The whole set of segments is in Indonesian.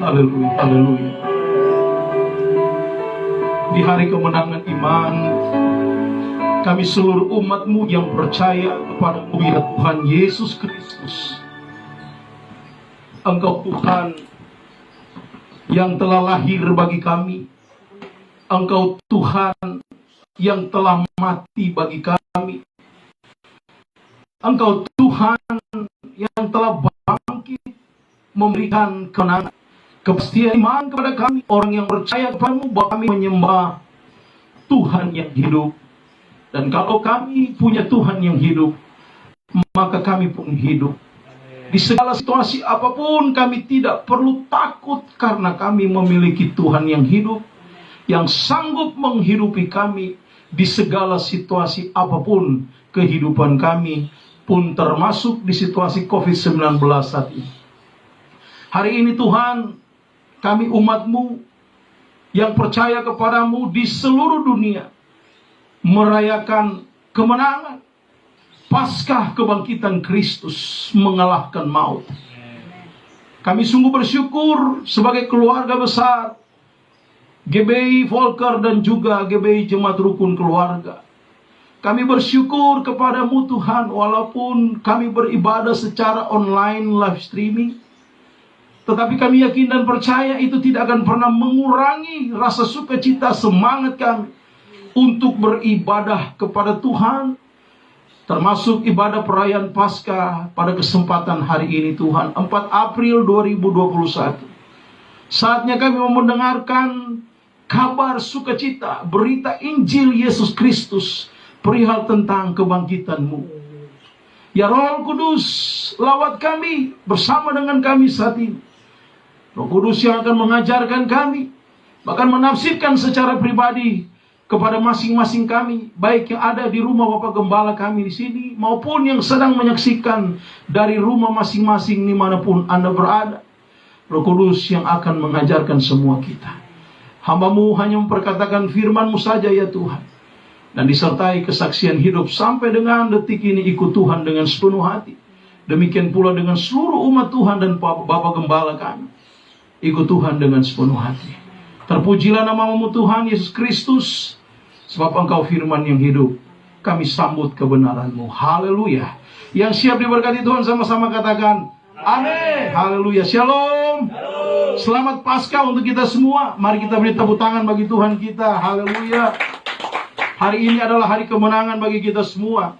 Haleluya, haleluya. Di hari kemenangan iman, kami seluruh umat-Mu yang percaya kepada-Mu ya Tuhan Yesus Kristus. Engkau Tuhan yang telah lahir bagi kami. Engkau Tuhan yang telah mati bagi kami. Engkau Tuhan yang telah bangkit memberikan kemenangan, kepastian iman kepada kami, orang yang percaya kepada-Mu, bahwa kami menyembah Tuhan yang hidup. Dan kalau kami punya Tuhan yang hidup, maka kami pun hidup. Di segala situasi apapun kami tidak perlu takut, karena kami memiliki Tuhan yang hidup, yang sanggup menghidupi kami di segala situasi apapun kehidupan kami, pun termasuk di situasi COVID-19 saat ini. Hari ini Tuhan, kami umat-Mu yang percaya kepada-Mu di seluruh dunia merayakan kemenangan Paskah kebangkitan Kristus mengalahkan maut. Kami sungguh bersyukur sebagai keluarga besar GBI Volker dan juga GBI Jemaat Rukun Keluarga. Kami bersyukur kepada-Mu Tuhan, walaupun kami beribadah secara online live streaming, tetapi kami yakin dan percaya itu tidak akan pernah mengurangi rasa sukacita semangat kami untuk beribadah kepada Tuhan, termasuk ibadah perayaan Paskah pada kesempatan hari ini Tuhan, 4 April 2021. Saatnya kami mau mendengarkan kabar sukacita, berita Injil Yesus Kristus, perihal tentang kebangkitan-Mu. Ya Roh Kudus, lawat kami bersama dengan kami saat ini. Roh Kudus yang akan mengajarkan kami, bahkan menafsirkan secara pribadi kepada masing-masing kami, baik yang ada di rumah Bapak Gembala kami di sini, maupun yang sedang menyaksikan dari rumah masing-masing dimanapun Anda berada. Roh Kudus yang akan mengajarkan semua kita. Hamba-Mu hanya memperkatakan firman-Mu saja ya Tuhan, dan disertai kesaksian hidup sampai dengan detik ini. Ikut Tuhan dengan sepenuh hati. Demikian pula dengan seluruh umat Tuhan dan Bapak Gembala kami. Ikut Tuhan dengan sepenuh hati. Terpujilah nama-Mu Tuhan Yesus Kristus, sebab Engkau firman yang hidup. Kami sambut kebenaran-Mu. Haleluya. Yang siap diberkati Tuhan sama-sama katakan amin. Haleluya. Shalom. Selamat Paskah untuk kita semua. Mari kita beri tepuk tangan bagi Tuhan kita. Haleluya. Hari ini adalah hari kemenangan bagi kita semua,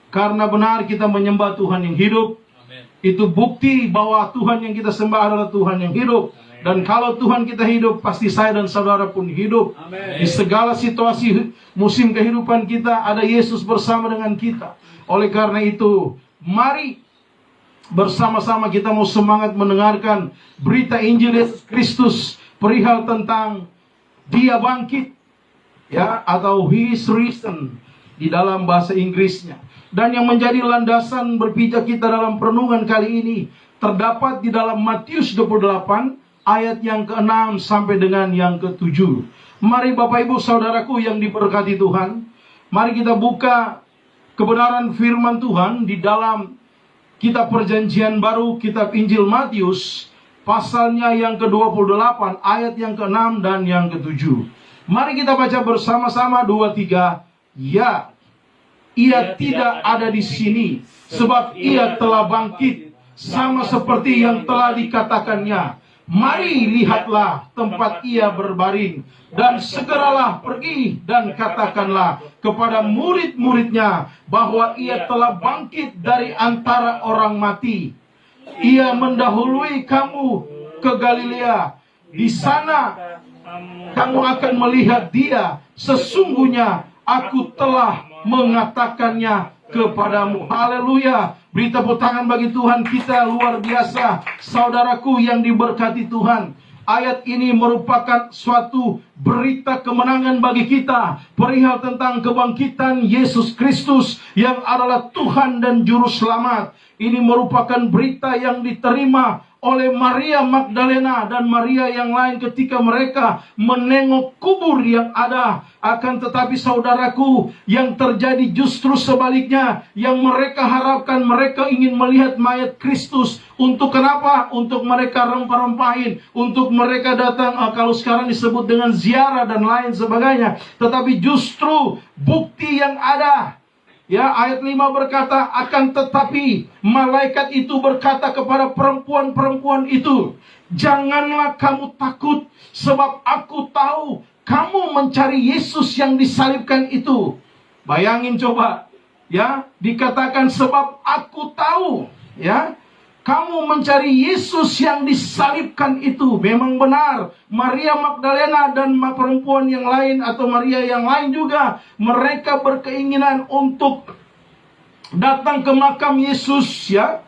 karena benar kita menyembah Tuhan yang hidup. Amen. Itu bukti bahwa Tuhan yang kita sembah adalah Tuhan yang hidup. Amen. Dan kalau Tuhan kita hidup, pasti saya dan saudara pun hidup. Amen. Di segala situasi musim kehidupan kita, ada Yesus bersama dengan kita. Oleh karena itu, mari bersama-sama kita mau semangat mendengarkan berita Injil Yesus Kristus perihal tentang Dia bangkit, ya, atau He is risen di dalam bahasa Inggrisnya. Dan yang menjadi landasan berpijak kita dalam perenungan kali ini terdapat di dalam Matius 28 ayat yang ke-6 sampai dengan yang ke-7. Mari Bapak Ibu Saudaraku yang diberkati Tuhan, mari kita buka kebenaran firman Tuhan di dalam kitab Perjanjian Baru, kitab Injil Matius, pasalnya yang ke-28 ayat yang ke-6 dan yang ke-7. Mari kita baca bersama-sama 2, 3. Ya, Ia tidak ada di sini, sebab Ia telah bangkit, sama seperti yang telah dikatakannya. Mari lihatlah tempat Ia berbaring, dan segeralah pergi dan katakanlah kepada murid-muridnya bahwa Ia telah bangkit dari antara orang mati. Ia mendahului kamu ke Galilea. Di sana kamu akan melihat Dia. Sesungguhnya aku telah mengatakannya kepadamu. Haleluya. Beri tepuk tangan bagi Tuhan kita, luar biasa. Saudaraku yang diberkati Tuhan, ayat ini merupakan suatu berita kemenangan bagi kita perihal tentang kebangkitan Yesus Kristus yang adalah Tuhan dan Juru Selamat. Ini merupakan berita yang diterima oleh Maria Magdalena dan Maria yang lain ketika mereka menengok kubur yang ada. Akan tetapi saudaraku, yang terjadi justru sebaliknya. Yang mereka harapkan, mereka ingin melihat mayat Kristus. Untuk kenapa? Untuk mereka rempah-rempahin, untuk mereka datang, kalau sekarang disebut dengan ziarah dan lain sebagainya. Tetapi justru bukti yang ada, ya, ayat 5 berkata, akan tetapi malaikat itu berkata kepada perempuan-perempuan itu, janganlah kamu takut, sebab aku tahu kamu mencari Yesus yang disalibkan itu. Bayangin coba, ya, dikatakan sebab aku tahu, ya, kamu mencari Yesus yang disalibkan itu. Memang benar, Maria Magdalena dan perempuan yang lain atau Maria yang lain juga, mereka berkeinginan untuk datang ke makam Yesus, ya.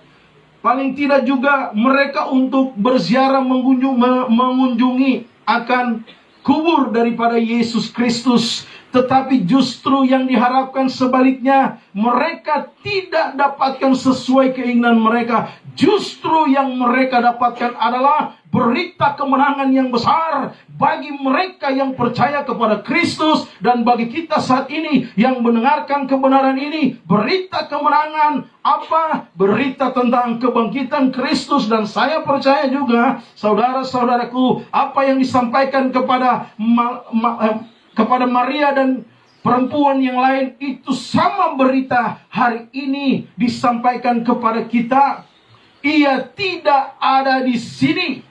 Paling tidak juga mereka untuk berziarah mengunjungi akan kubur daripada Yesus Kristus. Tetapi justru yang diharapkan sebaliknya, mereka tidak dapatkan sesuai keinginan mereka. Justru yang mereka dapatkan adalah berita kemenangan yang besar bagi mereka yang percaya kepada Kristus. Dan bagi kita saat ini yang mendengarkan kebenaran ini, berita kemenangan apa? Berita tentang kebangkitan Kristus. Dan saya percaya juga, saudara-saudaraku, apa yang disampaikan kepada Maria dan perempuan yang lain itu sama berita hari ini disampaikan kepada kita. Ia tidak ada di sini,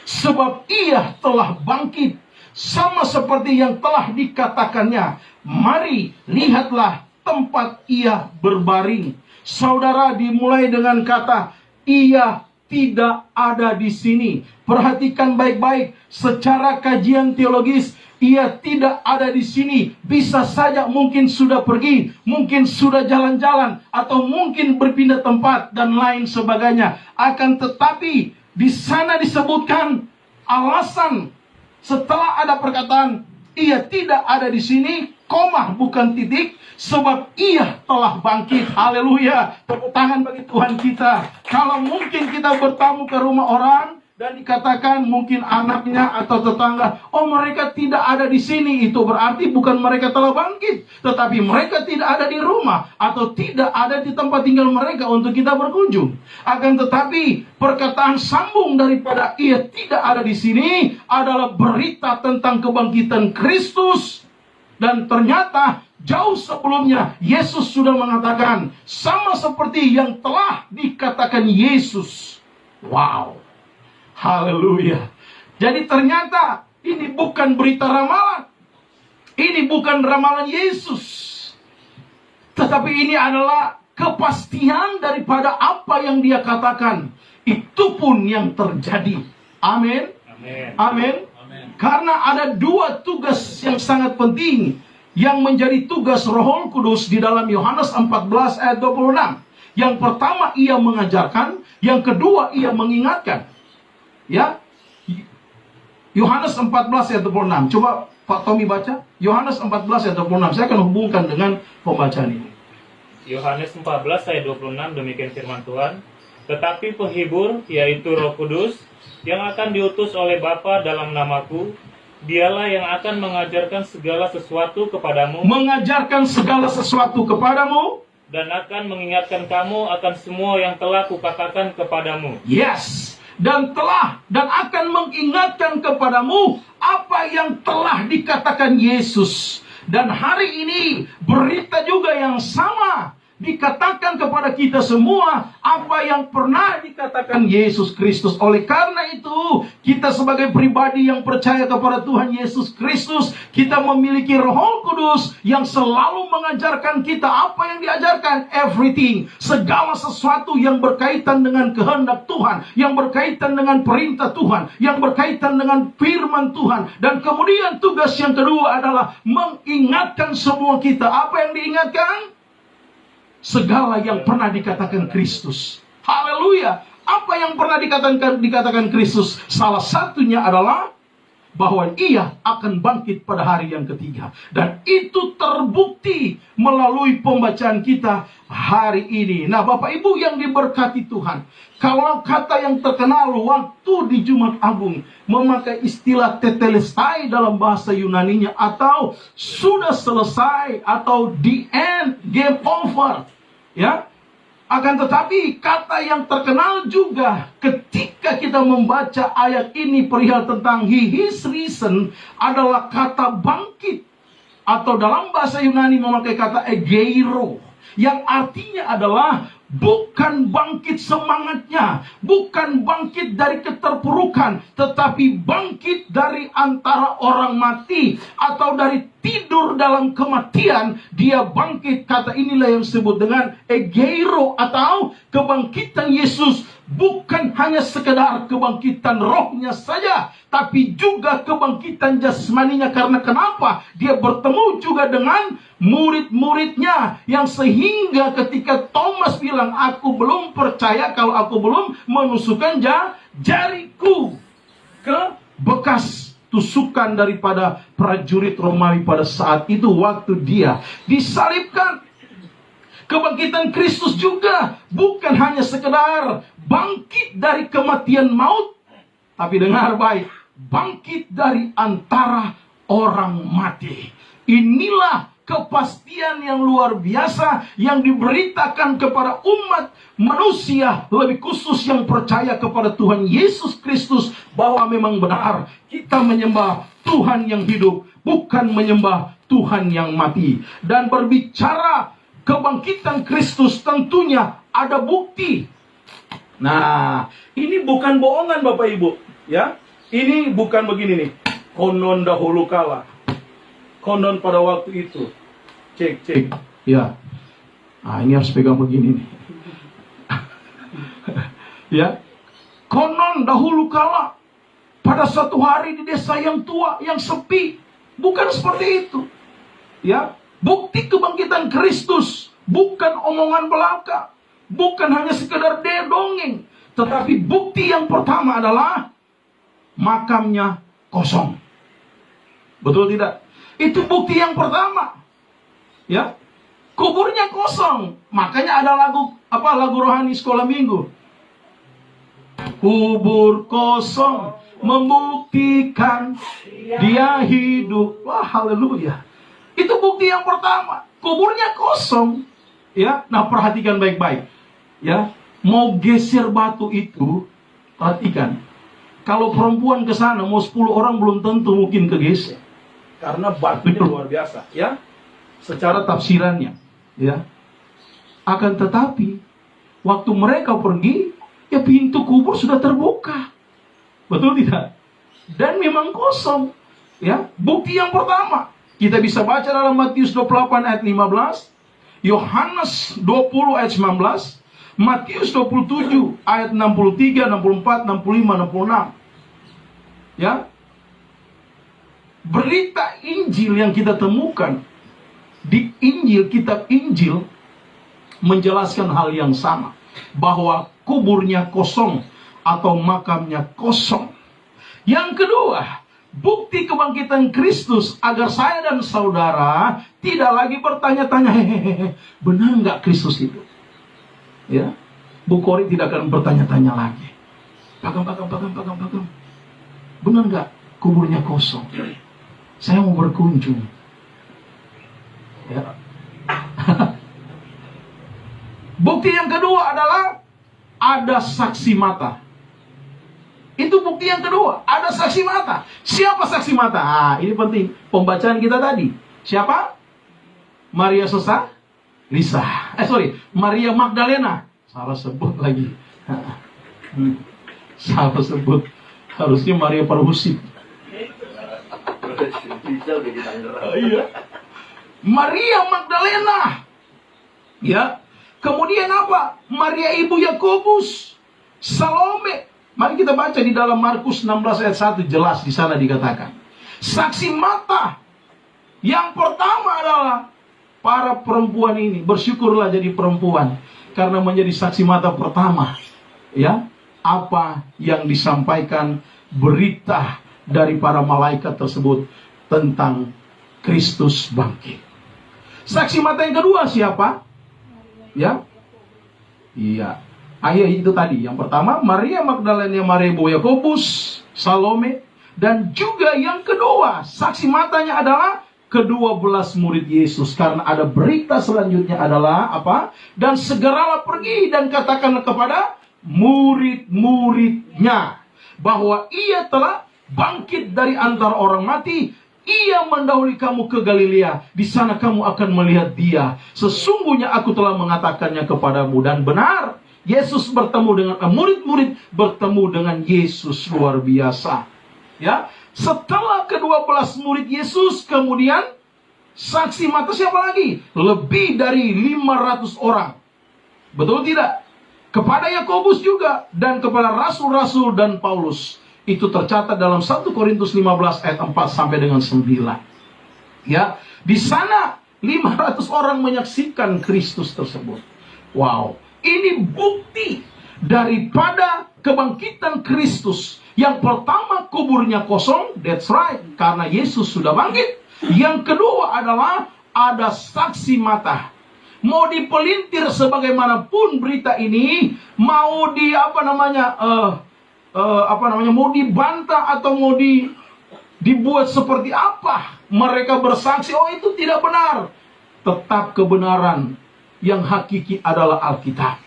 sebab ia telah bangkit, sama seperti yang telah dikatakannya. Mari, lihatlah tempat ia berbaring. Saudara, dimulai dengan kata, ia tidak ada di sini. Perhatikan baik-baik, secara kajian teologis, ia tidak ada di sini. Bisa saja mungkin sudah pergi, mungkin sudah jalan-jalan, atau mungkin berpindah tempat dan lain sebagainya. Akan tetapi di sana disebutkan alasan setelah ada perkataan ia tidak ada di sini, koma bukan titik, sebab ia telah bangkit. Haleluya. Tepuk tangan bagi Tuhan kita. Kalau mungkin kita bertamu ke rumah orang dan dikatakan mungkin anaknya atau tetangga, oh mereka tidak ada di sini, itu berarti bukan mereka telah bangkit, tetapi mereka tidak ada di rumah atau tidak ada di tempat tinggal mereka untuk kita berkunjung. Akan tetapi perkataan sambung daripada ia tidak ada di sini adalah berita tentang kebangkitan Kristus. Dan ternyata jauh sebelumnya Yesus sudah mengatakan sama seperti yang telah dikatakan Yesus. Wow. Haleluya. Jadi ternyata ini bukan berita ramalan. Ini bukan ramalan Yesus. Tetapi ini adalah kepastian daripada apa yang dia katakan. Itu pun yang terjadi. Amin. Amin. Karena ada dua tugas yang sangat penting yang menjadi tugas Roh Kudus di dalam Yohanes 14 ayat 26. Yang pertama ia mengajarkan, yang kedua ia mengingatkan. Ya, Yohanes 14 ayat 26. Coba Pak Tommy baca Yohanes 14 ayat 26. Saya akan hubungkan dengan pembacaan ini. Yohanes 14 ayat 26, demikian firman Tuhan. Tetapi penghibur, yaitu Roh Kudus, yang akan diutus oleh Bapa dalam namaku, dialah yang akan mengajarkan segala sesuatu kepadamu. Mengajarkan segala sesuatu kepadamu. Dan akan mengingatkan kamu akan semua yang telah kukatakan kepadamu. Yes. Dan akan mengingatkan kepadamu apa yang telah dikatakan Yesus. Dan hari ini berita juga yang sama dikatakan kepada kita semua apa yang pernah dikatakan Yesus Kristus. Oleh karena itu, kita sebagai pribadi yang percaya kepada Tuhan Yesus Kristus, kita memiliki Roh Kudus yang selalu mengajarkan kita apa yang diajarkan. Everything, segala sesuatu yang berkaitan dengan kehendak Tuhan, yang berkaitan dengan perintah Tuhan, yang berkaitan dengan firman Tuhan. Dan kemudian tugas yang kedua adalah mengingatkan semua kita. Apa yang diingatkan? Segala yang pernah dikatakan Kristus. Haleluya. Apa yang pernah dikatakan Kristus? Salah satunya adalah bahwa ia akan bangkit pada hari yang ketiga. Dan itu terbukti melalui pembacaan kita hari ini. Nah, Bapak Ibu yang diberkati Tuhan, kalau kata yang terkenal waktu di Jumat Agung memakai istilah tetelestai dalam bahasa Yunaninya, atau sudah selesai, atau the end, game over, ya. Akan tetapi kata yang terkenal juga ketika kita membaca ayat ini perihal tentang he is risen adalah kata bangkit, atau dalam bahasa Yunani memakai kata egeiro, yang artinya adalah bukan bangkit semangatnya, bukan bangkit dari keterpurukan, tetapi bangkit dari antara orang mati, atau dari tidur dalam kematian, dia bangkit. Kata inilah yang disebut dengan egeiro, atau kebangkitan Yesus. Bukan hanya sekedar kebangkitan rohnya saja, tapi juga kebangkitan jasmaninya. Karena kenapa? Dia bertemu juga dengan murid-muridnya, yang sehingga ketika Thomas bilang, aku belum percaya kalau aku belum menusukkan jariku ke bekas tusukan daripada prajurit Romawi pada saat itu waktu dia disalibkan. Kebangkitan Kristus juga bukan hanya sekedar bangkit dari kematian maut, tapi dengar baik, bangkit dari antara orang mati. Inilah kepastian yang luar biasa yang diberitakan kepada umat manusia, lebih khusus yang percaya kepada Tuhan Yesus Kristus, bahwa memang benar kita menyembah Tuhan yang hidup, bukan menyembah Tuhan yang mati. Dan berbicara kebangkitan Kristus tentunya ada bukti. Nah, ini bukan bohongan Bapak Ibu, ya. Ini bukan begini nih. Konon dahulu kala. Konon pada waktu itu. Cek. Ya. Nah, ini harus pegang begini nih. Ya. Konon dahulu kala, pada suatu hari di desa yang tua, yang sepi. Bukan seperti itu. Ya. Bukti kebangkitan Kristus bukan omongan belaka, bukan hanya sekedar dongeng, tetapi bukti yang pertama adalah makamnya kosong. Betul tidak? Itu bukti yang pertama. Ya. Kuburnya kosong. Makanya ada lagu rohani sekolah minggu. Kubur kosong membuktikan dia hidup. Wah, haleluya. Itu bukti yang pertama. Kuburnya kosong. Ya, nah perhatikan baik-baik. Ya, mau geser batu itu, perhatikan. Kalau perempuan ke sana mau 10 orang belum tentu mungkin kegeser. Karena batunya luar biasa, ya. Secara tafsirannya, ya. Akan tetapi waktu mereka pergi, ya pintu kubur sudah terbuka. Betul tidak? Dan memang kosong. Ya, bukti yang pertama. Kita bisa baca dalam Matius 28 ayat 15, Yohanes 20 ayat 19, Matius 27 ayat 63, 64, 65, 66. Ya. Berita Injil yang kita temukan di Injil, kitab Injil menjelaskan hal yang sama, bahwa kuburnya kosong atau makamnya kosong. Yang kedua, bukti kebangkitan Kristus agar saya dan saudara tidak lagi bertanya-tanya, benar nggak Kristus itu? Ya, Bu Kori tidak akan bertanya-tanya lagi. Pakam. Benar nggak kuburnya kosong? Saya mau berkunjung. Ya. Bukti yang kedua adalah ada saksi mata. Itu bukti yang kedua, ada saksi mata. Siapa saksi mata? Ah, ini penting. Pembacaan kita tadi. Siapa? Maria Sosa? Lisa. Maria Magdalena. Salah sebut lagi. Salah sebut. Harusnya Maria Parhusi. Iya. Maria Magdalena. Ya. Kemudian apa? Maria ibu Yakobus, Salome. Mari kita baca di dalam Markus 16 ayat 1, jelas di sana dikatakan. Saksi mata yang pertama adalah para perempuan ini. Bersyukurlah jadi perempuan karena menjadi saksi mata pertama. Ya, apa yang disampaikan, berita dari para malaikat tersebut tentang Kristus bangkit. Saksi mata yang kedua siapa? Ya, iya. Ayah itu tadi. Yang pertama Maria Magdalena, Maria ibu Yakobus, Salome, dan juga yang kedua saksi matanya adalah ke-12 murid Yesus. Karena ada berita selanjutnya adalah apa? Dan segeralah pergi dan katakanlah kepada murid-muridnya bahwa ia telah bangkit dari antara orang mati. Ia mendahului kamu ke Galilea. Di sana kamu akan melihat dia. Sesungguhnya aku telah mengatakannya kepadamu. Dan benar, Yesus bertemu dengan murid-murid bertemu dengan Yesus. Luar biasa. Ya, setelah ke-12 murid Yesus, kemudian saksi mata siapa lagi? Lebih dari 500 orang. Betul tidak? Kepada Yakobus juga dan kepada rasul-rasul dan Paulus. Itu tercatat dalam 1 Korintus 15 ayat 4 sampai dengan 9. Ya, di sana 500 orang menyaksikan Kristus tersebut. Wow, ini bukti daripada kebangkitan Kristus. Yang pertama, kuburnya kosong, that's right, karena Yesus sudah bangkit. Yang kedua adalah ada saksi mata. Mau dipelintir sebagaimanapun berita ini, mau di mau dibantah atau mau dibuat seperti apa, mereka bersaksi, oh itu tidak benar. Tetap kebenaran yang hakiki adalah Alkitab.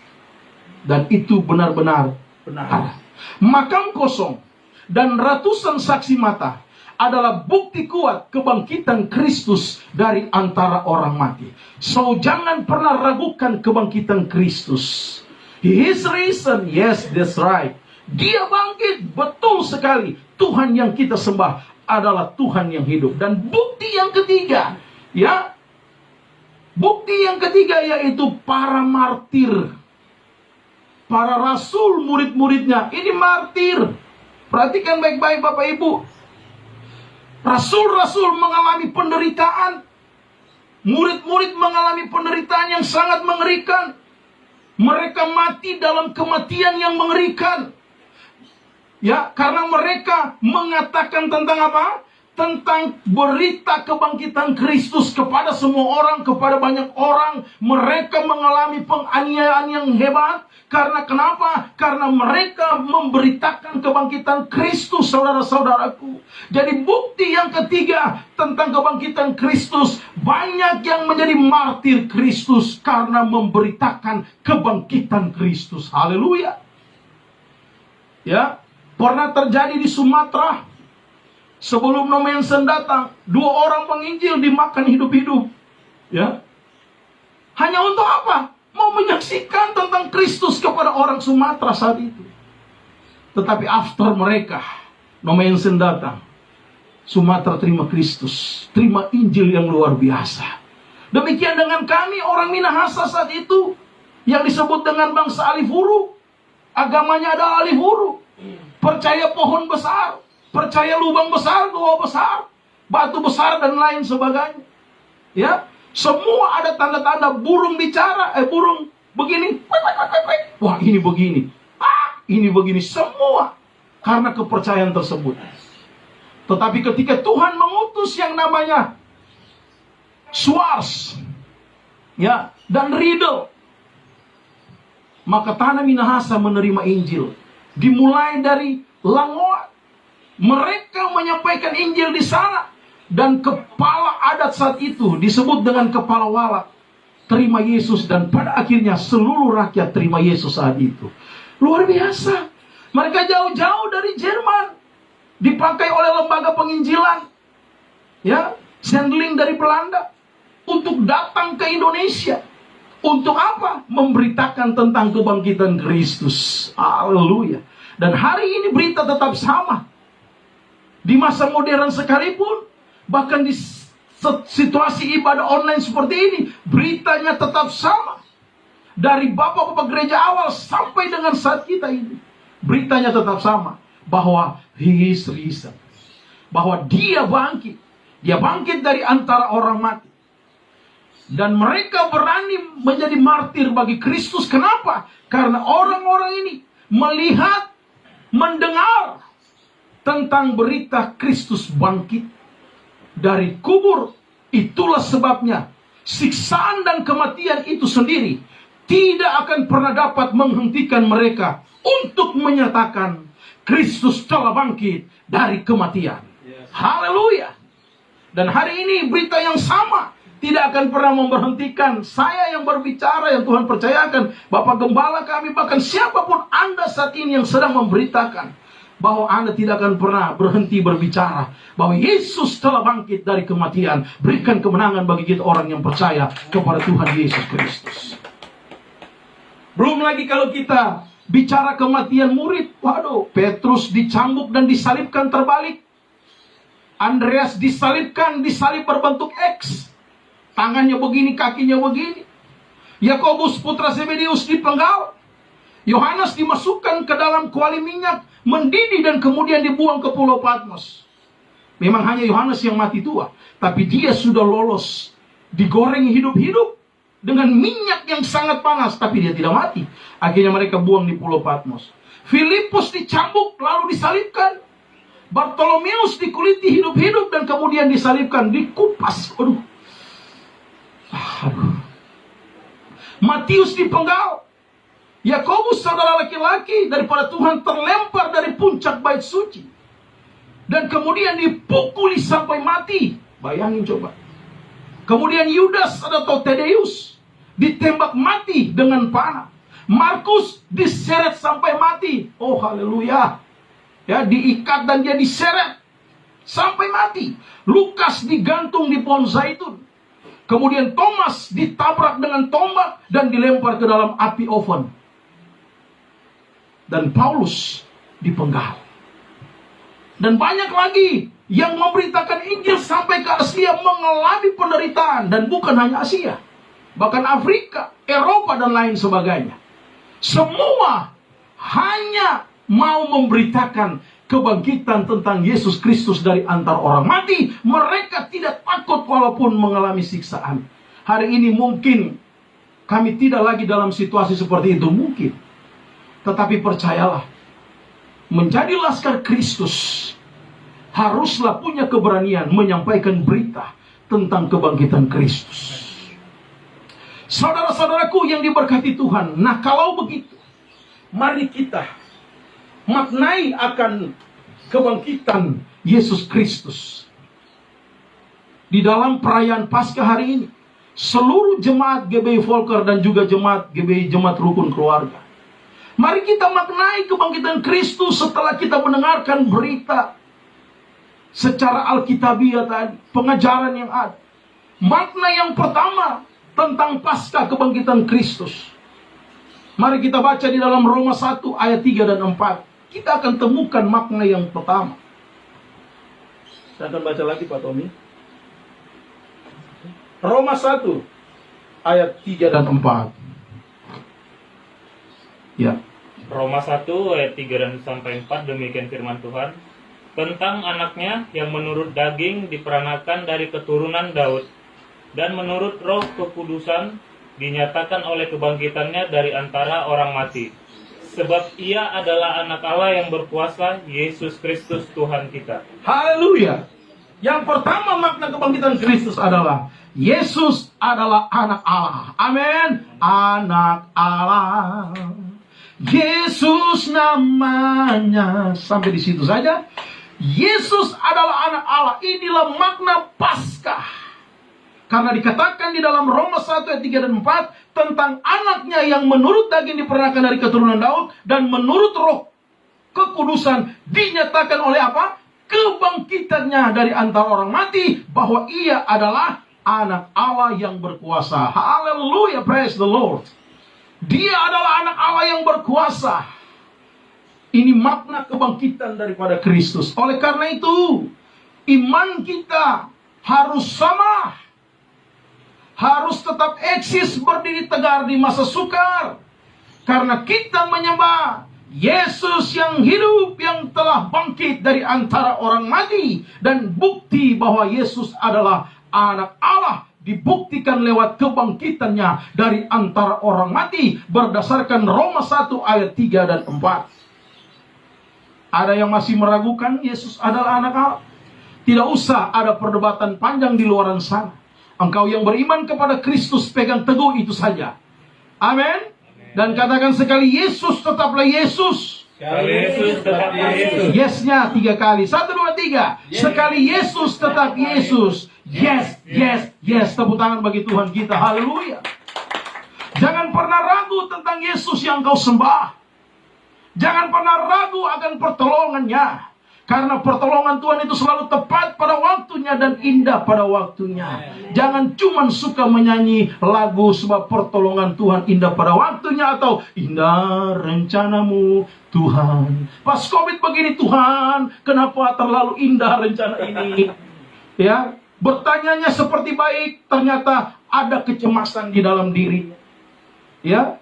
Dan itu benar-benar benar. Makam kosong dan ratusan saksi mata adalah bukti kuat kebangkitan Kristus dari antara orang mati. So jangan pernah ragukan kebangkitan Kristus. He is risen, yes, that's right. Dia bangkit, betul sekali. Tuhan yang kita sembah adalah Tuhan yang hidup. Dan bukti yang ketiga, ya, bukti yang ketiga yaitu para martir, para rasul, murid-muridnya. Ini martir. Perhatikan baik-baik Bapak Ibu. Rasul-rasul mengalami penderitaan. Murid-murid mengalami penderitaan yang sangat mengerikan. Mereka mati dalam kematian yang mengerikan. Ya, karena mereka mengatakan tentang apa? Tentang berita kebangkitan Kristus kepada semua orang, kepada banyak orang. Mereka mengalami penganiayaan yang hebat. Karena kenapa? Karena mereka memberitakan kebangkitan Kristus, saudara-saudaraku. Jadi bukti yang ketiga tentang kebangkitan Kristus, banyak yang menjadi martir Kristus karena memberitakan kebangkitan Kristus. Haleluya. Ya, pernah terjadi di Sumatera. Sebelum No Manson datang, 2 orang penginjil dimakan hidup-hidup. Ya. Hanya untuk apa? Mau menyaksikan tentang Kristus kepada orang Sumatera saat itu. Tetapi after mereka, No Manson datang, Sumatera terima Kristus, terima Injil yang luar biasa. Demikian dengan kami orang Minahasa saat itu, yang disebut dengan bangsa Alifuru. Agamanya adalah Alifuru. Percaya pohon besar, percaya lubang besar, goa besar, batu besar dan lain sebagainya. Ya, semua ada tanda-tanda burung bicara, burung begini. Wah, ini begini. Ini begini semua karena kepercayaan tersebut. Tetapi ketika Tuhan mengutus yang namanya Schwartz, ya, dan Riedel, maka tanah Minahasa menerima Injil. Dimulai dari Langoa, mereka menyampaikan Injil di sana. Dan kepala adat saat itu disebut dengan kepala walak, terima Yesus. Dan pada akhirnya seluruh rakyat terima Yesus saat itu. Luar biasa. Mereka jauh-jauh dari Jerman, dipakai oleh lembaga penginjilan, ya, Sendling dari Belanda, untuk datang ke Indonesia. Untuk apa? Memberitakan tentang kebangkitan Kristus. Haleluya. Dan hari ini berita tetap sama. Di masa modern sekalipun, bahkan di situasi ibadah online seperti ini, beritanya tetap sama. Dari bapak-bapak gereja awal sampai dengan saat kita ini, beritanya tetap sama. Bahwa He is risen. Bahwa dia bangkit. Dia bangkit dari antara orang mati. Dan mereka berani menjadi martir bagi Kristus. Kenapa? Karena orang-orang ini melihat, mendengar tentang berita Kristus bangkit dari kubur. Itulah sebabnya siksaan dan kematian itu sendiri tidak akan pernah dapat menghentikan mereka untuk menyatakan Kristus telah bangkit dari kematian. Haleluya. Dan hari ini berita yang sama tidak akan pernah memberhentikan saya yang berbicara, yang Tuhan percayakan, Bapak Gembala kami, bahkan siapapun Anda saat ini yang sedang memberitakan, bahwa Anda tidak akan pernah berhenti berbicara bahwa Yesus telah bangkit dari kematian. Berikan kemenangan bagi kita orang yang percaya kepada Tuhan Yesus Kristus. Belum lagi kalau kita bicara kematian murid. Waduh, Petrus dicambuk dan disalibkan terbalik. Andreas disalibkan, disalib berbentuk X. Tangannya begini, kakinya begini. Yakobus putra Zebedeus dipenggal. Yohanes dimasukkan ke dalam kuali minyak, mendidih dan kemudian dibuang ke Pulau Patmos. Memang hanya Yohanes yang mati tua, tapi dia sudah lolos, digoreng hidup-hidup dengan minyak yang sangat panas, tapi dia tidak mati. Akhirnya mereka buang di Pulau Patmos. Filipus dicambuk lalu disalibkan. Bartolomeus dikuliti hidup-hidup dan kemudian disalibkan, dikupas. Aduh. Matius dipenggal. Yakobus saudara laki-laki daripada Tuhan terlempar dari puncak bait suci dan kemudian dipukuli sampai mati. Bayangin coba. Kemudian Yudas atau Tadeus ditembak mati dengan panah. Markus diseret sampai mati. Oh haleluya. Ya, diikat dan dia diseret sampai mati. Lukas digantung di pohon zaitun. Kemudian Thomas ditabrak dengan tombak dan dilempar ke dalam api oven. Dan Paulus dipenggal. Dan banyak lagi yang memberitakan Injil sampai ke Asia mengalami penderitaan. Dan bukan hanya Asia, bahkan Afrika, Eropa dan lain sebagainya. Semua hanya mau memberitakan kebangkitan tentang Yesus Kristus dari antara orang mati. Mereka tidak takut walaupun mengalami siksaan. Hari ini mungkin kami tidak lagi dalam situasi seperti itu, mungkin. Tetapi percayalah, menjadi laskar Kristus haruslah punya keberanian menyampaikan berita tentang kebangkitan Kristus. Saudara-saudaraku yang diberkati Tuhan, nah kalau begitu, mari kita maknai akan kebangkitan Yesus Kristus. Di dalam perayaan Paskah hari ini, seluruh jemaat GBI Volker dan juga jemaat GBI Jemaat Rukun Keluarga, mari kita maknai kebangkitan Kristus setelah kita mendengarkan berita secara Alkitabiah tadi, pengajaran yang ada. Makna yang pertama tentang Paskah kebangkitan Kristus, mari kita baca di dalam Roma 1 ayat 3 dan 4. Kita akan temukan makna yang pertama. Saya akan baca lagi Pak Tommy. Roma 1 ayat 3 dan 4. Ya. Roma 1 ayat 3 dan sampai 4, demikian firman Tuhan. Tentang anaknya yang menurut daging diperanakan dari keturunan Daud, dan menurut roh kekudusan dinyatakan oleh kebangkitannya dari antara orang mati. Sebab ia adalah anak Allah yang berkuasa, Yesus Kristus Tuhan kita. Haleluya. Yang pertama makna kebangkitan Kristus adalah Yesus adalah anak Allah. Amin. Anak Allah. Yesus namanya. Sampai di situ saja. Yesus adalah anak Allah. Inilah makna Paskah. Karena dikatakan di dalam Roma 1 ayat 3 dan 4 tentang anaknya yang menurut daging diperanakan dari keturunan Daud dan menurut roh kekudusan dinyatakan oleh apa? Kebangkitannya dari antara orang mati, bahwa ia adalah anak Allah yang berkuasa. Haleluya, praise the Lord. Dia adalah anak Allah yang berkuasa. Ini makna kebangkitan daripada Kristus. Oleh karena itu, iman kita harus sama. Harus tetap eksis, berdiri tegar di masa sukar. Karena kita menyembah Yesus yang hidup, yang telah bangkit dari antara orang mati. Dan bukti bahwa Yesus adalah anak Allah dibuktikan lewat kebangkitannya dari antara orang mati berdasarkan Roma 1 ayat 3 dan 4. Ada yang masih meragukan Yesus adalah anak Allah? Tidak usah ada perdebatan panjang di luaran sana. Engkau yang beriman kepada Kristus, pegang teguh itu saja. Amin. Dan katakan sekali, Yesus tetaplah Yesus. Sekali Yesus tetaplah Yesus. Yes-nya 3 kali. 1, 2, 3. Sekali Yesus tetap Yesus. Yes, yes, yes. Tepuk tangan bagi Tuhan kita. Haleluya. Jangan pernah ragu tentang Yesus yang kau sembah. Jangan pernah ragu akan pertolongannya. Karena pertolongan Tuhan itu selalu tepat pada waktunya dan indah pada waktunya. Jangan cuma suka menyanyi lagu sebab pertolongan Tuhan indah pada waktunya, atau indah rencanamu Tuhan. Pas COVID begini, Tuhan, kenapa terlalu indah rencana ini? Ya, bertanyanya seperti baik, ternyata ada kecemasan di dalam dirinya. Ya,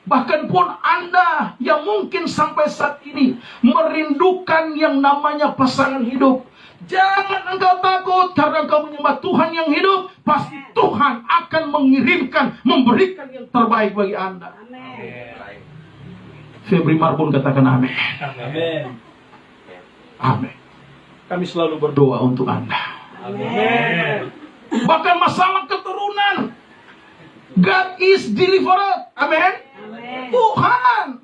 bahkan pun Anda yang mungkin sampai saat ini merindukan yang namanya pasangan hidup, jangan engkau takut, karena engkau menyembah Tuhan yang hidup. Pasti Tuhan akan mengirimkan, memberikan yang terbaik bagi Anda. Amin. Febri Marbun katakan amin. Amin. Amin. Kami selalu berdoa untuk Anda. Amin. Bahkan masalah keturunan, God is delivered. Amin. Tuhan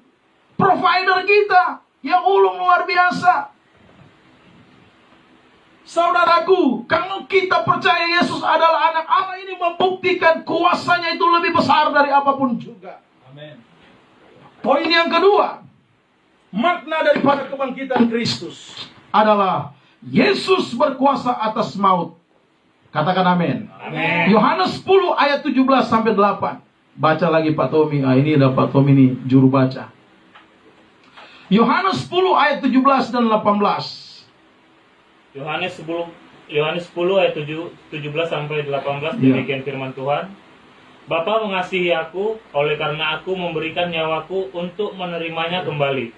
provider kita yang ulung luar biasa. Saudaraku, kalau kita percaya Yesus adalah anak Allah, ini membuktikan kuasanya itu lebih besar dari apapun juga. Amin. Poin yang kedua, makna daripada kebangkitan Kristus adalah Yesus berkuasa atas maut. Katakan amin. Amin. Yohanes 10 ayat 17 sampai 8. Baca lagi Pak Tommy. Ini ada Pak Tommy nih, juru baca. Yohanes 10 ayat 17 dan 18. Yohanes 10 ayat 17 sampai 18 Ya. demikian firman Tuhan. Bapa mengasihi aku, oleh karena aku memberikan nyawaku untuk menerimanya kembali.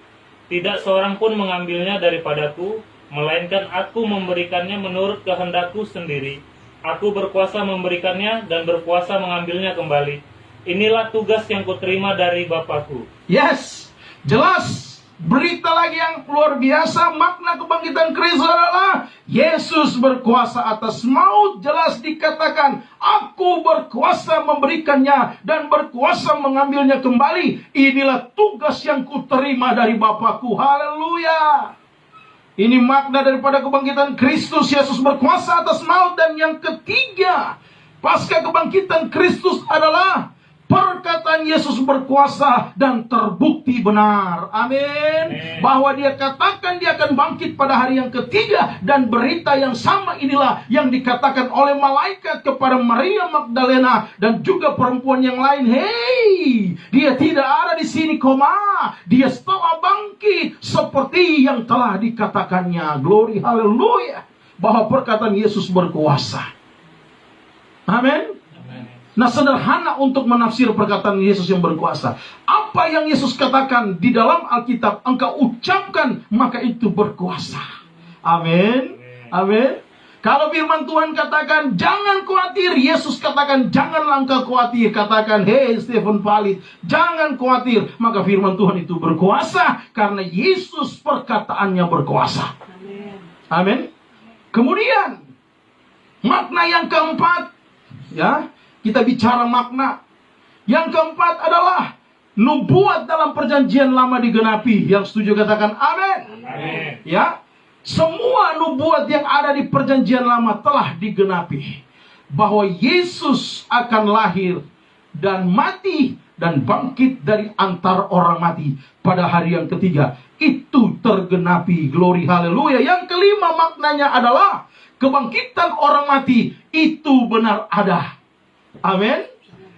Tidak seorang pun mengambilnya daripadaku, melainkan aku memberikannya menurut kehendakku sendiri. Aku berkuasa memberikannya dan berkuasa mengambilnya kembali. Inilah tugas yang kuterima dari Bapakku. Yes, jelas. Berita lagi yang luar biasa, makna kebangkitan Kristus adalah Yesus berkuasa atas maut. Jelas dikatakan, aku berkuasa memberikannya dan berkuasa mengambilnya kembali. Inilah tugas yang kuterima dari Bapakku. Haleluya. Ini makna daripada kebangkitan Kristus. Yesus berkuasa atas maut. Dan yang ketiga, pasca kebangkitan Kristus adalah perkataan Yesus berkuasa dan terbukti benar. Amin. Bahwa dia katakan dia akan bangkit pada hari yang ketiga. Dan berita yang sama inilah yang dikatakan oleh malaikat kepada Maria Magdalena dan juga perempuan yang lain. Hei, dia tidak ada di sini, koma. Dia setelah bangkit seperti yang telah dikatakannya. Glory, haleluya. Bahwa perkataan Yesus berkuasa. Amin. Nah, sederhana untuk menafsir perkataan Yesus yang berkuasa. Apa yang Yesus katakan di dalam Alkitab, engkau ucapkan, maka itu berkuasa. Amin. Amin. Kalau firman Tuhan katakan, jangan khawatir. Yesus katakan, janganlah engkau khawatir. Katakan, hei Stephen Palit, jangan khawatir. Maka firman Tuhan itu berkuasa. Karena Yesus perkataannya berkuasa. Amin. Kemudian, makna yang keempat, ya, kita bicara makna. Yang keempat adalah nubuat dalam perjanjian lama digenapi. Yang setuju katakan amin. Amin. Ya, semua nubuat yang ada di perjanjian lama telah digenapi. Bahwa Yesus akan lahir dan mati dan bangkit dari antara orang mati pada hari yang ketiga. Itu tergenapi. Glory, haleluya. Yang kelima maknanya adalah kebangkitan orang mati itu benar ada. Amin.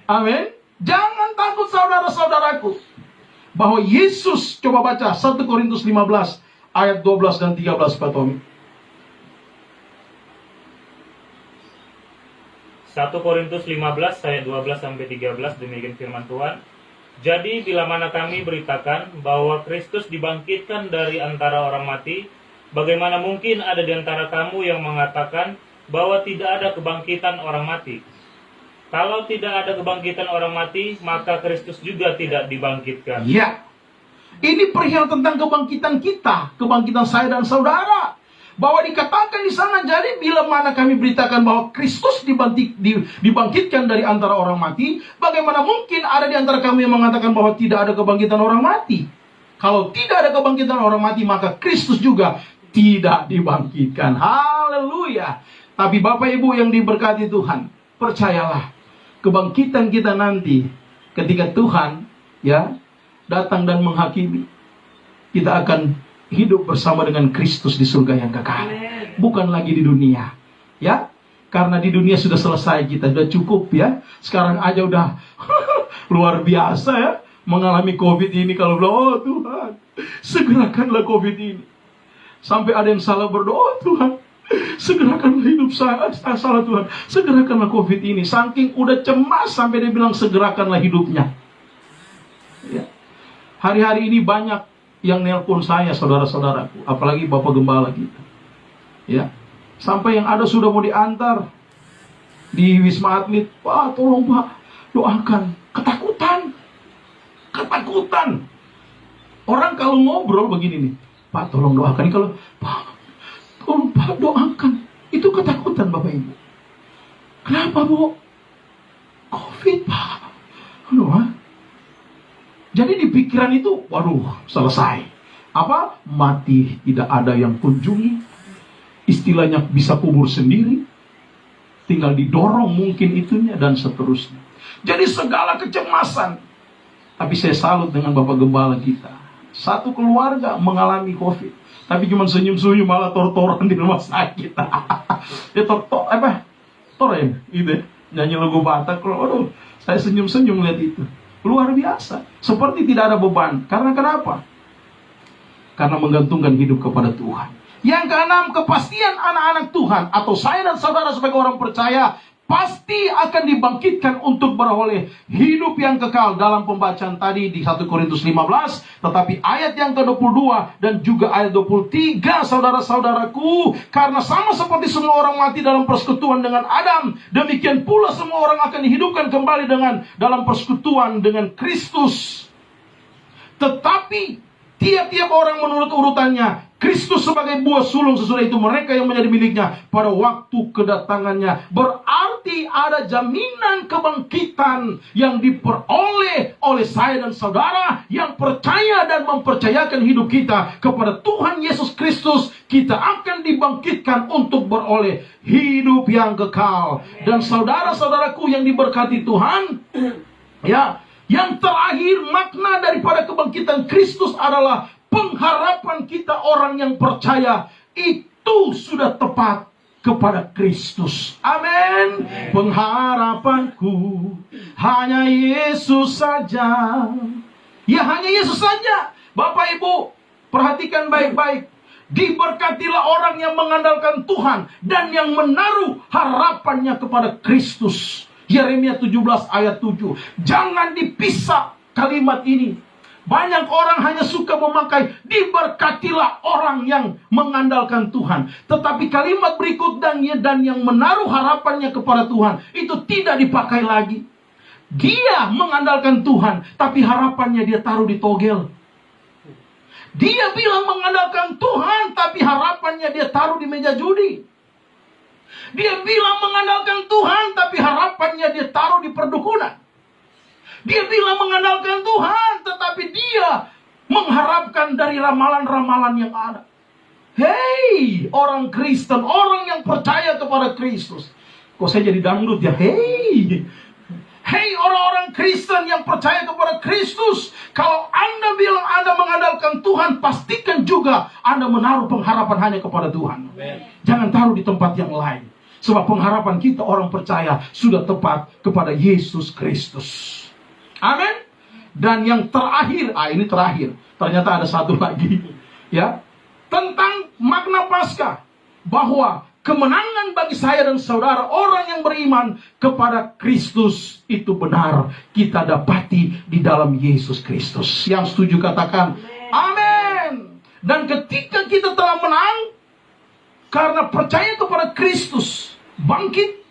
Amin. Jangan takut saudara-saudaraku. Bahwa Yesus, coba baca 1 Korintus 15 ayat 12 dan 13 Pak Tommy. 1 Korintus 15 ayat 12 sampai 13 demikian firman Tuhan. Jadi bila mana kami beritakan bahwa Kristus dibangkitkan dari antara orang mati, bagaimana mungkin ada di antara kamu yang mengatakan bahwa tidak ada kebangkitan orang mati? Kalau tidak ada kebangkitan orang mati, maka Kristus juga tidak dibangkitkan. Ya. Ini perihal tentang kebangkitan kita, kebangkitan saya dan saudara. Bahwa dikatakan di sana, jadi bila mana kami beritakan bahwa Kristus dibangkitkan dari antara orang mati, bagaimana mungkin ada di antara kami yang mengatakan bahwa tidak ada kebangkitan orang mati? Kalau tidak ada kebangkitan orang mati, maka Kristus juga tidak dibangkitkan. Haleluya. Tapi Bapak Ibu yang diberkati Tuhan, percayalah, kebangkitan kita nanti ketika Tuhan datang dan menghakimi, kita akan hidup bersama dengan Kristus di surga yang kekal. Bukan lagi di dunia. Ya, karena di dunia sudah selesai kita, sudah cukup ya. Sekarang aja udah luar biasa ya mengalami COVID ini. Kalau bilang, oh Tuhan, segerakanlah COVID ini. Sampai ada yang salah berdoa, Tuhan, segerakanlah hidup saya. Salah Tuhan, segerakanlah COVID ini. Saking udah cemas sampai dia bilang segerakanlah hidupnya. Ya. Hari-hari ini banyak yang nelpon saya, saudara-saudaraku, apalagi Bapak Gembala kita. Ya. Sampai yang ada sudah mau diantar di Wisma Atlet. Pak, tolong Pak, doakan. Ketakutan. Orang kalau ngobrol begini nih, Pak, tolong doakan. Kalau Pak, tolong Pak, doakan. Itu ketakutan Bapak Ibu. Kenapa Bu? COVID Pak. Aduh, jadi di pikiran itu, waduh, selesai. Apa? Mati tidak ada yang kunjungi. Istilahnya bisa kubur sendiri. Tinggal didorong mungkin itunya dan seterusnya. Jadi segala kecemasan. Tapi saya salut dengan Bapak Gembala kita. Satu keluarga mengalami COVID. Tapi cuma senyum-senyum, malah tor-toran di rumah sakit. Ya tor ya, gitu ya. Nyanyi lagu Batak. Aduh, saya senyum-senyum lihat itu. Luar biasa. Seperti tidak ada beban. Karena kenapa? Karena menggantungkan hidup kepada Tuhan. Yang keenam, kepastian anak-anak Tuhan atau saya dan saudara sebagai orang percaya pasti akan dibangkitkan untuk beroleh hidup yang kekal. Dalam pembacaan tadi di 1 Korintus 15, tetapi ayat yang ke-22 dan juga ayat 23, saudara-saudaraku, karena sama seperti semua orang mati dalam persekutuan dengan Adam, demikian pula semua orang akan dihidupkan kembali dalam persekutuan dengan Kristus. Tetapi tiap-tiap orang menurut urutannya. Kristus sebagai buah sulung, sesudah itu mereka yang menjadi miliknya pada waktu kedatangannya. Berarti ada jaminan kebangkitan yang diperoleh oleh saya dan saudara yang percaya dan mempercayakan hidup kita kepada Tuhan Yesus Kristus. Kita akan dibangkitkan untuk beroleh hidup yang kekal. Dan saudara-saudaraku yang diberkati Tuhan, ya, yang terakhir, makna daripada kebangkitan Kristus adalah pengharapan kita orang yang percaya itu sudah tepat kepada Kristus. Amin. Pengharapanku hanya Yesus saja. Ya, hanya Yesus saja. Bapak Ibu, perhatikan baik-baik. Diberkatilah orang yang mengandalkan Tuhan dan yang menaruh harapannya kepada Kristus. Yeremia 17 ayat 7. Jangan dipisah kalimat ini. Banyak orang hanya suka memakai diberkatilah orang yang mengandalkan Tuhan. Tetapi kalimat berikut dan yang menaruh harapannya kepada Tuhan itu tidak dipakai lagi. Dia mengandalkan Tuhan, tapi harapannya dia taruh di togel. Dia bilang mengandalkan Tuhan, tapi harapannya dia taruh di meja judi. Dia bilang mengandalkan Tuhan, tapi harapannya dia taruh di perdukunan. Dia bilang mengandalkan Tuhan, tetapi dia mengharapkan dari ramalan-ramalan yang ada. Hei, orang Kristen, orang yang percaya kepada Kristus. Kok saya jadi dangdut ya? Hei, orang-orang Kristen yang percaya kepada Kristus. Kalau Anda bilang Anda mengandalkan Tuhan, pastikan juga Anda menaruh pengharapan hanya kepada Tuhan. Amen. Jangan taruh di tempat yang lain. Sebab pengharapan kita orang percaya sudah tepat kepada Yesus Kristus. Amin. Dan yang terakhir, ini terakhir. Ternyata ada satu lagi, ya, tentang makna Paskah, bahwa kemenangan bagi saya dan saudara orang yang beriman kepada Kristus itu benar kita dapati di dalam Yesus Kristus. Yang setuju katakan amin. Dan ketika kita telah menang karena percaya kepada Kristus, bangkit,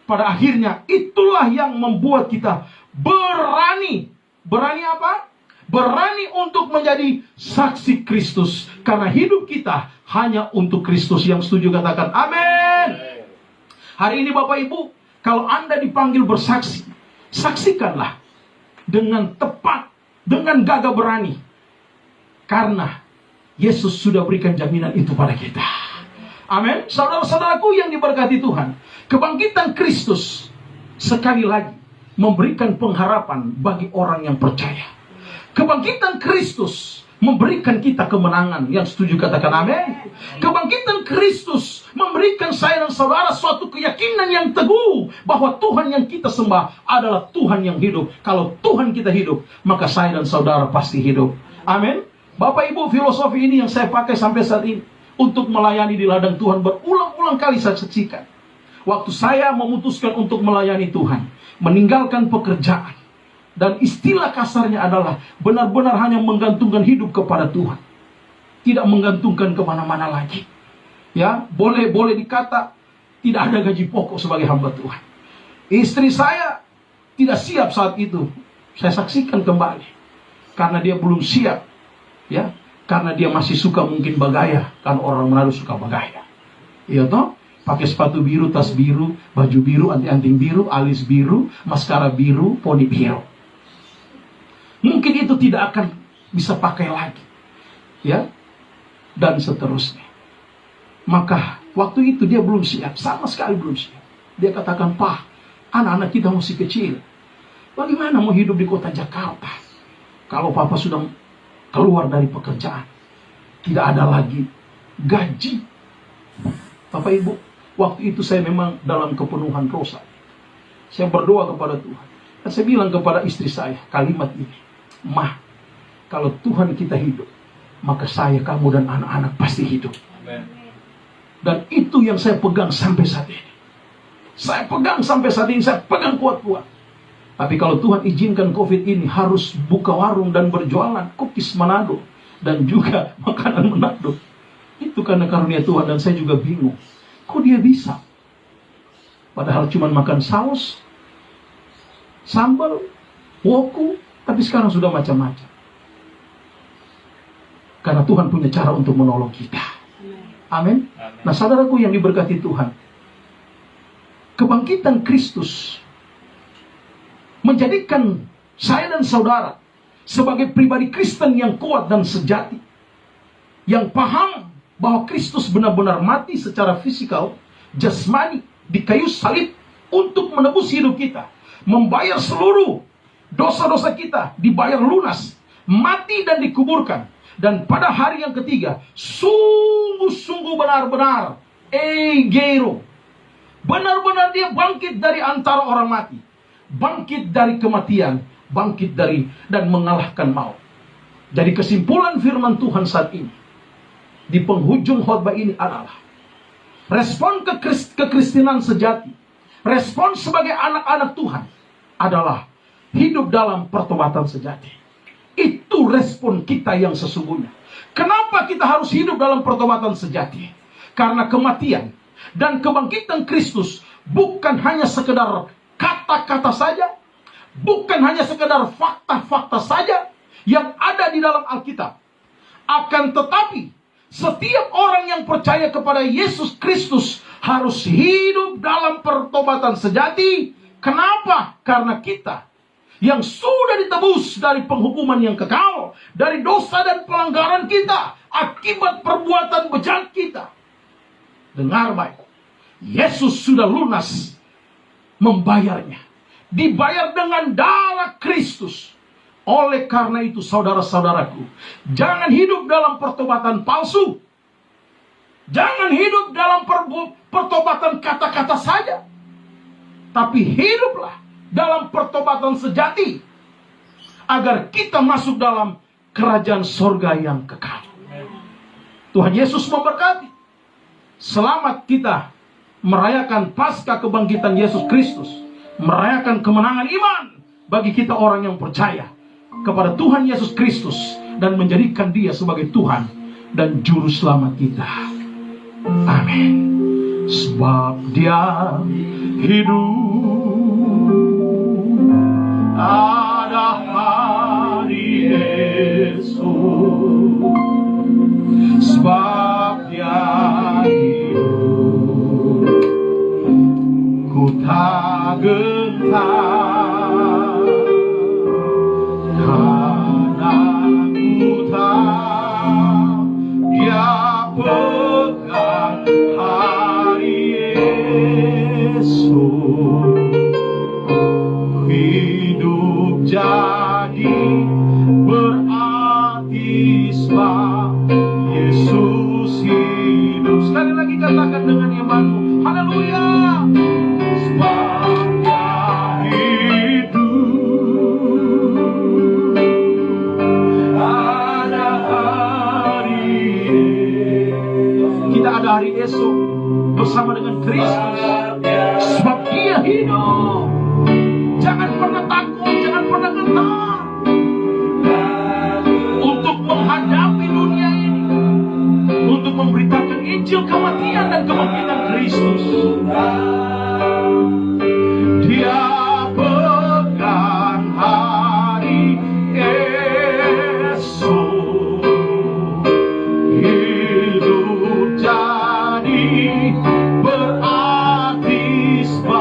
pada akhirnya itulah yang membuat kita berani. Berani apa? berani untuk menjadi saksi Kristus, karena hidup kita hanya untuk Kristus. Yang setuju katakan amin. Hari ini Bapak Ibu, kalau Anda dipanggil bersaksi, saksikanlah dengan tepat, dengan gagah berani, karena Yesus sudah berikan jaminan itu pada kita. Amin. Saudara-saudaraku yang diberkati Tuhan, kebangkitan Kristus sekali lagi memberikan pengharapan bagi orang yang percaya. Kebangkitan Kristus memberikan kita kemenangan. Yang setuju katakan amin. Kebangkitan Kristus memberikan saya dan saudara suatu keyakinan yang teguh bahwa Tuhan yang kita sembah adalah Tuhan yang hidup. Kalau Tuhan kita hidup, maka saya dan saudara pasti hidup. Amin. Bapak Ibu, filosofi ini yang saya pakai sampai saat ini untuk melayani di ladang Tuhan berulang-ulang kali saya saksikan. Waktu saya memutuskan untuk melayani Tuhan, meninggalkan pekerjaan, dan istilah kasarnya adalah benar-benar hanya menggantungkan hidup kepada Tuhan, tidak menggantungkan kemana-mana lagi. Ya, boleh dikata tidak ada gaji pokok sebagai hamba Tuhan. Istri saya tidak siap saat itu. Saya saksikan kembali, karena dia belum siap, ya, karena dia masih suka mungkin bagaya, kan orang Manado suka bagaya, iya toh. Pakai sepatu biru, tas biru, baju biru, anting-anting biru, alis biru, maskara biru, poni biru. Mungkin itu tidak akan bisa pakai lagi, ya, dan seterusnya. Maka waktu itu dia belum siap, sama sekali belum siap. Dia katakan, "Pak, anak-anak kita masih kecil. Bagaimana mau hidup di kota Jakarta kalau Papa sudah keluar dari pekerjaan? Tidak ada lagi gaji." Bapak Ibu, waktu itu saya memang dalam kepenuhan rosa. Saya berdoa kepada Tuhan. Dan saya bilang kepada istri saya kalimat ini, "Mah, kalau Tuhan kita hidup, maka saya, kamu, dan anak-anak pasti hidup." Amen. Dan itu yang saya pegang sampai saat ini. Saya pegang sampai saat ini, saya pegang kuat-kuat. Tapi kalau Tuhan izinkan COVID ini harus buka warung dan berjualan cookies Manado dan juga makanan Manado, itu karena karunia Tuhan. Dan saya juga bingung, kok dia bisa? Padahal cuma makan saus, sambal, woku, tapi sekarang sudah macam-macam. Karena Tuhan punya cara untuk menolong kita. Amin. Nah, saudaraku yang diberkati Tuhan, kebangkitan Kristus menjadikan saya dan saudara sebagai pribadi Kristen yang kuat dan sejati, yang paham bahwa Kristus benar-benar mati secara fisikal, jasmani, di kayu salib untuk menebus hidup kita, membayar seluruh dosa-dosa kita, dibayar lunas, mati dan dikuburkan, dan pada hari yang ketiga sungguh-sungguh benar-benar egero, benar-benar dia bangkit dari antara orang mati, bangkit dari kematian, bangkit dari dan mengalahkan maut. Jadi kesimpulan firman Tuhan saat ini di penghujung khotbah ini adalah respon kekristenan sejati, respon sebagai anak-anak Tuhan adalah hidup dalam pertobatan sejati. Itu respon kita yang sesungguhnya. Kenapa kita harus hidup dalam pertobatan sejati? Karena kematian dan kebangkitan Kristus bukan hanya sekedar kata-kata saja, bukan hanya sekedar fakta-fakta saja yang ada di dalam Alkitab. Akan tetapi setiap orang yang percaya kepada Yesus Kristus harus hidup dalam pertobatan sejati. Kenapa? Karena kita yang sudah ditebus dari penghukuman yang kekal, dari dosa dan pelanggaran kita akibat perbuatan bejat kita. Dengar baik, Yesus sudah lunas membayarnya, dibayar dengan darah Kristus. Oleh karena itu, saudara-saudaraku, jangan hidup dalam pertobatan palsu. Jangan hidup dalam pertobatan kata-kata saja. Tapi hiduplah dalam pertobatan sejati, agar kita masuk dalam kerajaan sorga yang kekal. Tuhan Yesus memberkati. Selamat kita merayakan Paskah kebangkitan Yesus Kristus, merayakan kemenangan iman bagi kita orang yang percaya kepada Tuhan Yesus Kristus dan menjadikan Dia sebagai Tuhan dan Juru Selamat kita. Amin. Sebab Dia hidup, ada hari Yesus, sebab Dia hidup, ku tak gentar, karena ku tahu Dia pegang hari esok. Hidup jadi berarti sebab Yesus hidup. Sekali lagi katakan dengan imanmu, haleluya. Sebab Dia hidup, ada hari esok. Kita ada hari esok bersama dengan Kristus. Sebab Dia hidup. Jangan pernah takut, jangan pernah gentar untuk menghadapi dunia ini, untuk memberitakan Injil kematian dan kebangkitan Kristus. Dia pegang hari esok. Hidup jadi berarti sebab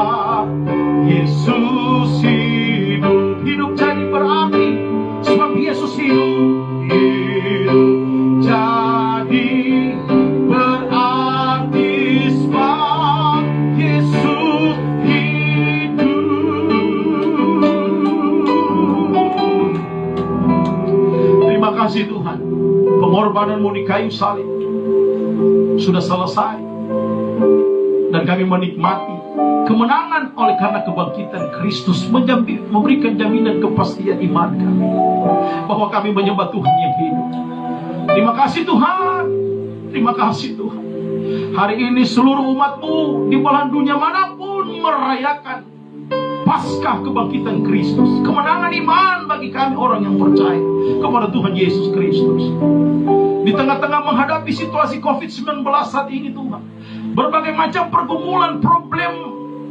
Yesus hidup. Hidup jadi berarti sebab Yesus hidup. Hidup jadi berarti sebab Yesus hidup. Terima kasih Tuhan, pengorbananmu di kayu salib sudah selesai, dan kami menikmati kemenangan oleh karena kebangkitan Kristus, memberikan jaminan kepastian iman kami bahwa kami menyembah Tuhan yang hidup. Terima kasih Tuhan, terima kasih Tuhan. Hari ini seluruh umatmu di belahan dunia manapun merayakan Paskah kebangkitan Kristus, kemenangan iman bagi kami orang yang percaya kepada Tuhan Yesus Kristus. Di tengah-tengah menghadapi situasi COVID-19 saat ini Tuhan, berbagai macam pergumulan,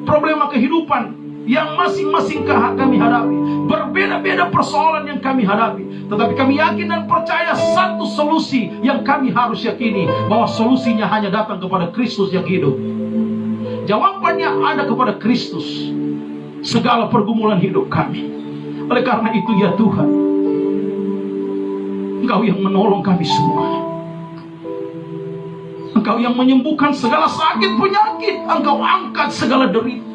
problema kehidupan yang masing-masing kami hadapi, berbeda-beda persoalan yang kami hadapi, tetapi kami yakin dan percaya satu solusi yang kami harus yakini, bahwa solusinya hanya datang kepada Kristus yang hidup. Jawabannya ada kepada Kristus segala pergumulan hidup kami. Oleh karena itu ya Tuhan, Engkau yang menolong kami semua, Engkau yang menyembuhkan segala sakit penyakit, Engkau angkat segala derita.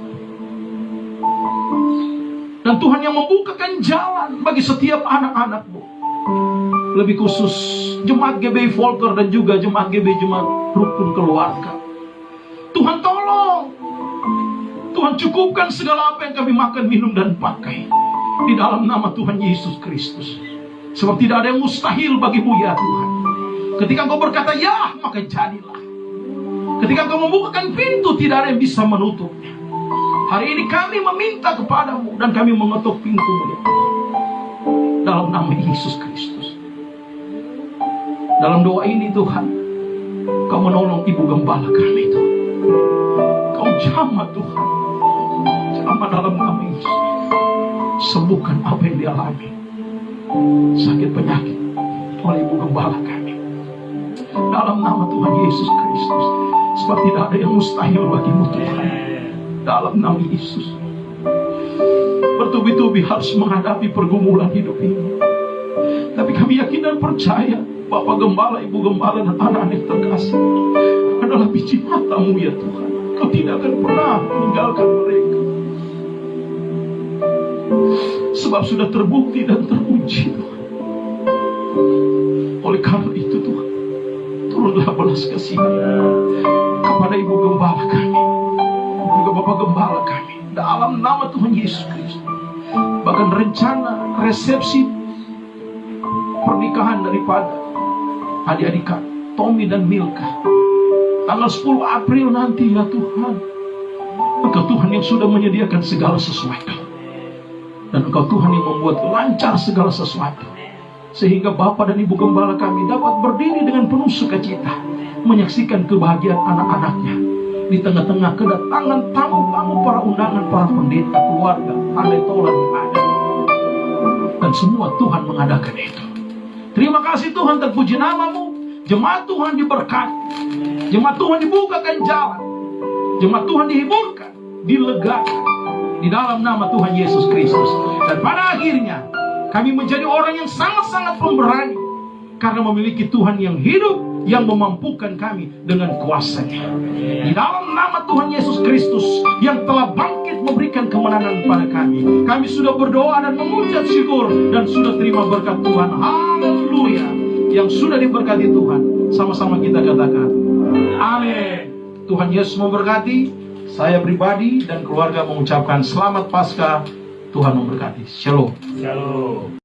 Dan Tuhan yang membukakan jalan bagi setiap anak-anak-Mu, lebih khusus Jemaat GBI Volker dan juga Jemaat GBI Jemaat Rukun Keluarga. Tuhan tolong, Tuhan cukupkan segala apa yang kami makan, minum, dan pakai di dalam nama Tuhan Yesus Kristus. Sebab tidak ada yang mustahil bagimu ya Tuhan. Ketika Engkau berkata ya, maka jadilah. Ketika Engkau membukakan pintu, tidak ada yang bisa menutupnya. Hari ini kami meminta kepadamu dan kami mengetuk pintu-Mu ya Tuhan, dalam nama Yesus Kristus. Dalam doa ini Tuhan, Kau menolong Ibu Gembala kami Tuhan. Kau jamah Tuhan, jamah dalam nama Yesus. Sembuhkan apa yang dialami, sakit penyakit oleh Ibu Gembala kami, dalam nama Tuhan Yesus Kristus. Sebab tidak ada yang mustahil bagimu Tuhan, dalam nama Yesus. Bertubi-tubi harus menghadapi pergumulan hidup ini, tapi kami yakin dan percaya Bapak Gembala, Ibu Gembala, dan anak-anak yang terkasih adalah biji mata-Mu ya Tuhan. Kau tidak akan pernah meninggalkan mereka, sebab sudah terbukti dan teruji Tuhan. Oleh karena itu Tuhan, turunlah belas kasihan kepada Ibu Gembala kami, juga Bapak Gembala kami, dalam nama Tuhan Yesus Kristus. Bahkan rencana resepsi pernikahan daripada adik-adik Tommy dan Milka tanggal 10 April nanti ya Tuhan, Engkau Tuhan yang sudah menyediakan segala sesuatu, dan Engkau Tuhan yang membuat lancar segala sesuatu, sehingga Bapak dan Ibu Gembala kami dapat berdiri dengan penuh sukacita menyaksikan kebahagiaan anak-anaknya di tengah-tengah kedatangan tamu-tamu, para undangan, para pendeta, keluarga, ahli Taurat yang ada. Dan semua Tuhan mengadakan itu Terima kasih Tuhan, terpuji namamu. Jemaat Tuhan diberkati. Jemaat Tuhan dibukakan jalan. Jemaat Tuhan dihiburkan, dilegakan di dalam nama Tuhan Yesus Kristus. Dan pada akhirnya kami menjadi orang yang sangat-sangat pemberani karena memiliki Tuhan yang hidup, yang memampukan kami dengan kuasa-Nya. Di dalam nama Tuhan Yesus Kristus yang telah bangkit memberikan kemenangan kepada kami, kami sudah berdoa dan mengucap syukur dan sudah terima berkat Tuhan. Haleluya. Yang sudah diberkati Tuhan, sama-sama kita katakan amin. Tuhan Yesus memberkati. Saya pribadi dan keluarga mengucapkan selamat Paskah. Tuhan memberkati. Shalom. Shalom.